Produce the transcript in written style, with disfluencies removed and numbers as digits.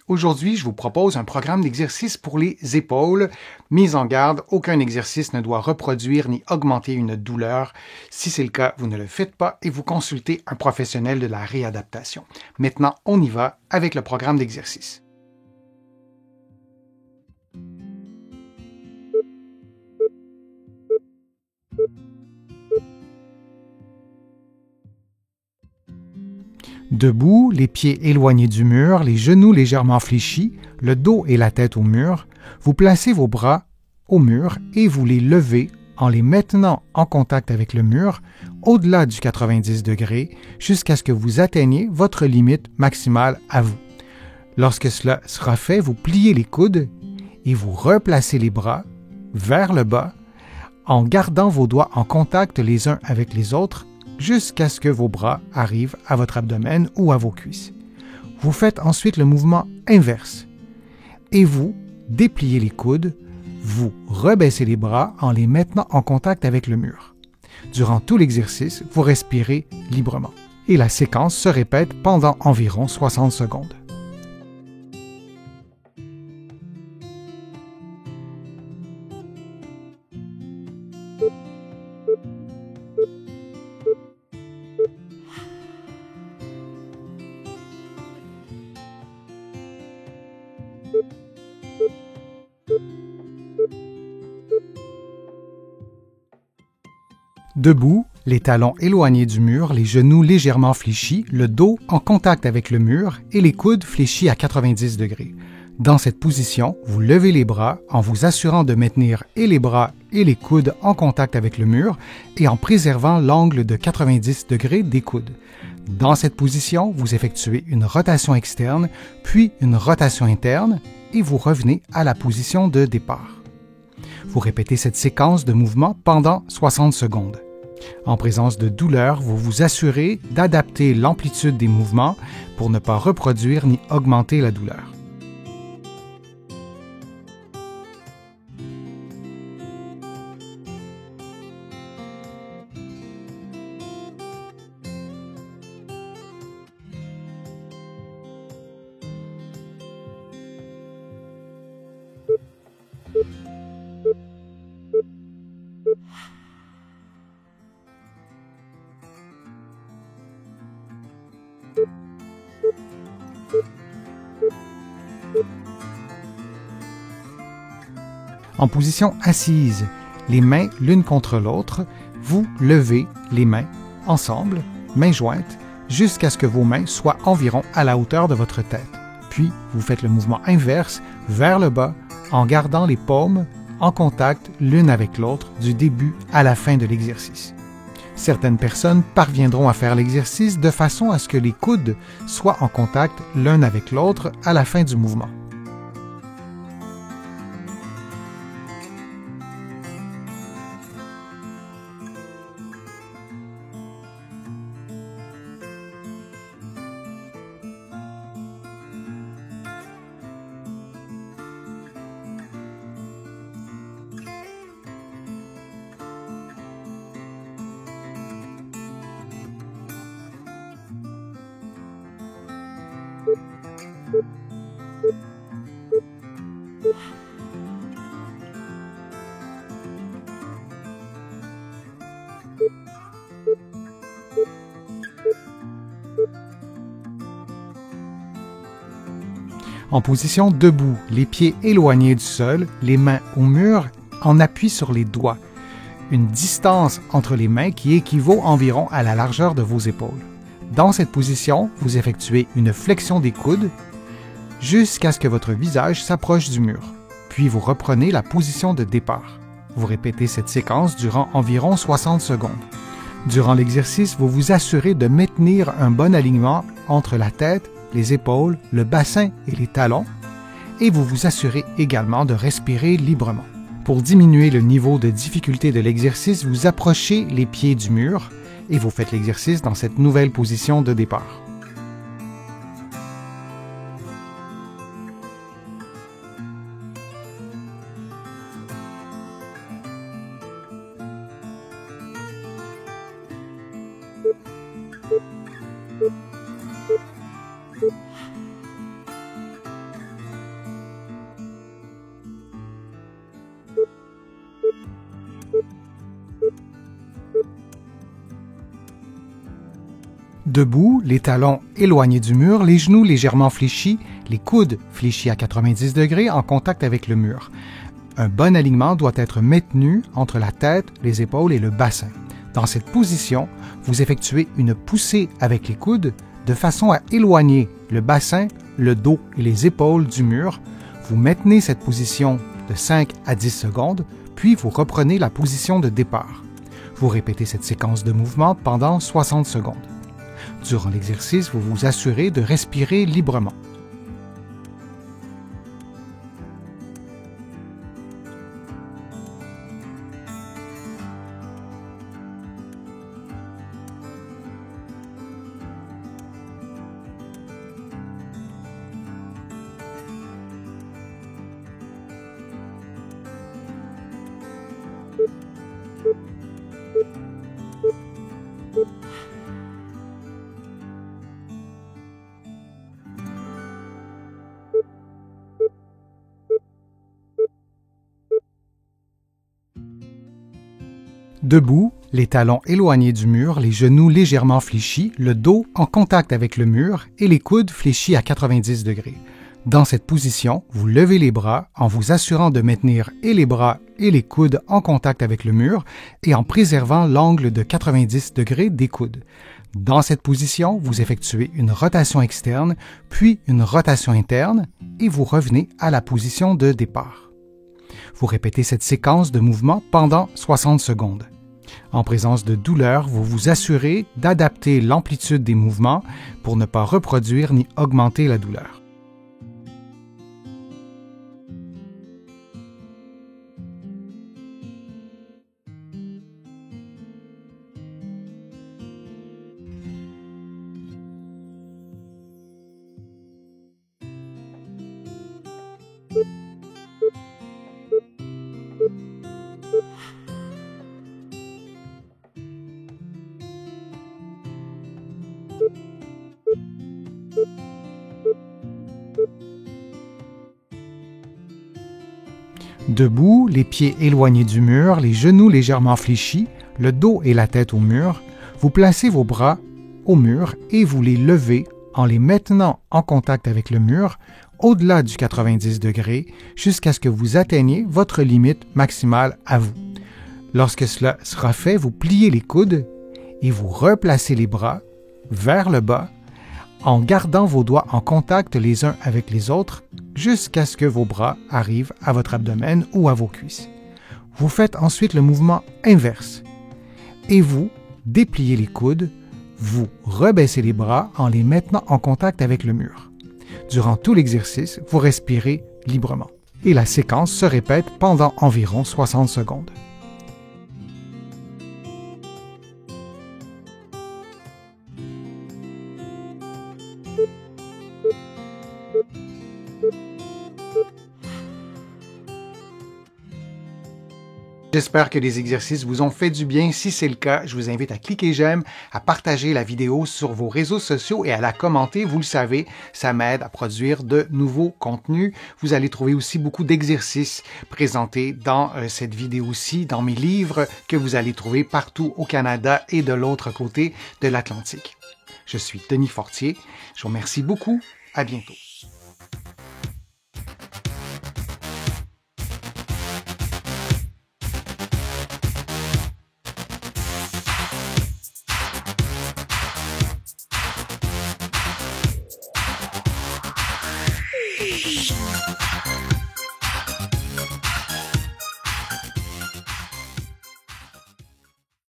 Aujourd'hui, je vous propose un programme d'exercice pour les épaules. Mise en garde, aucun exercice ne doit reproduire ni augmenter une douleur. Si c'est le cas, vous ne le faites pas et vous consultez un professionnel de la réadaptation. Maintenant, on y va avec le programme d'exercice. Debout, les pieds éloignés du mur, les genoux légèrement fléchis, le dos et la tête au mur, vous placez vos bras au mur et vous les levez en les maintenant en contact avec le mur au-delà du 90 degrés jusqu'à ce que vous atteigniez votre limite maximale à vous. Lorsque cela sera fait, vous pliez les coudes et vous replacez les bras vers le bas en gardant vos doigts en contact les uns avec les autres jusqu'à ce que vos bras arrivent à votre abdomen ou à vos cuisses. Vous faites ensuite le mouvement inverse et vous dépliez les coudes, vous rebaissez les bras en les maintenant en contact avec le mur. Durant tout l'exercice, vous respirez librement et la séquence se répète pendant environ 60 secondes. Debout, les talons éloignés du mur, les genoux légèrement fléchis, le dos en contact avec le mur et les coudes fléchis à 90 degrés. Dans cette position, vous levez les bras en vous assurant de maintenir et les bras et les coudes en contact avec le mur et en préservant l'angle de 90 degrés des coudes. Dans cette position, vous effectuez une rotation externe, puis une rotation interne et vous revenez à la position de départ. Vous répétez cette séquence de mouvements pendant 60 secondes. En présence de douleur, vous vous assurez d'adapter l'amplitude des mouvements pour ne pas reproduire ni augmenter la douleur. En position assise, les mains l'une contre l'autre, vous levez les mains ensemble, mains jointes, jusqu'à ce que vos mains soient environ à la hauteur de votre tête. Puis, vous faites le mouvement inverse vers le bas en gardant les paumes en contact l'une avec l'autre du début à la fin de l'exercice. Certaines personnes parviendront à faire l'exercice de façon à ce que les coudes soient en contact l'un avec l'autre à la fin du mouvement. En position debout, les pieds éloignés du sol, les mains au mur, en appui sur les doigts. Une distance entre les mains qui équivaut environ à la largeur de vos épaules. Dans cette position, vous effectuez une flexion des coudes jusqu'à ce que votre visage s'approche du mur. Puis vous reprenez la position de départ. Vous répétez cette séquence durant environ 60 secondes. Durant l'exercice, vous vous assurez de maintenir un bon alignement entre la tête, les épaules, le bassin et les talons, et vous vous assurez également de respirer librement. Pour diminuer le niveau de difficulté de l'exercice, vous approchez les pieds du mur et vous faites l'exercice dans cette nouvelle position de départ. Debout, les talons éloignés du mur, les genoux légèrement fléchis, les coudes fléchis à 90 degrés en contact avec le mur. Un bon alignement doit être maintenu entre la tête, les épaules et le bassin. Dans cette position, vous effectuez une poussée avec les coudes de façon à éloigner le bassin, le dos et les épaules du mur. Vous maintenez cette position de 5 à 10 secondes, puis vous reprenez la position de départ. Vous répétez cette séquence de mouvements pendant 60 secondes. Durant l'exercice, vous vous assurez de respirer librement. Debout, les talons éloignés du mur, les genoux légèrement fléchis, le dos en contact avec le mur et les coudes fléchis à 90 degrés. Dans cette position, vous levez les bras en vous assurant de maintenir et les bras et les coudes en contact avec le mur et en préservant l'angle de 90 degrés des coudes. Dans cette position, vous effectuez une rotation externe, puis une rotation interne et vous revenez à la position de départ. Vous répétez cette séquence de mouvements pendant 60 secondes. En présence de douleur, vous vous assurez d'adapter l'amplitude des mouvements pour ne pas reproduire ni augmenter la douleur. Debout, les pieds éloignés du mur, les genoux légèrement fléchis, le dos et la tête au mur, vous placez vos bras au mur et vous les levez en les maintenant en contact avec le mur au-delà du 90 degrés jusqu'à ce que vous atteigniez votre limite maximale à vous. Lorsque cela sera fait, vous pliez les coudes et vous replacez les bras vers le bas en gardant vos doigts en contact les uns avec les autres jusqu'à ce que vos bras arrivent à votre abdomen ou à vos cuisses. Vous faites ensuite le mouvement inverse et vous dépliez les coudes, vous rebaissez les bras en les maintenant en contact avec le mur. Durant tout l'exercice, vous respirez librement et la séquence se répète pendant environ 60 secondes. J'espère que les exercices vous ont fait du bien. Si c'est le cas, je vous invite à cliquer j'aime, à partager la vidéo sur vos réseaux sociaux et à la commenter. Vous le savez, ça m'aide à produire de nouveaux contenus. Vous allez trouver aussi beaucoup d'exercices présentés dans cette vidéo-ci, dans mes livres que vous allez trouver partout au Canada et de l'autre côté de l'Atlantique. Je suis Denis Fortier. Je vous remercie beaucoup. À bientôt. Shh.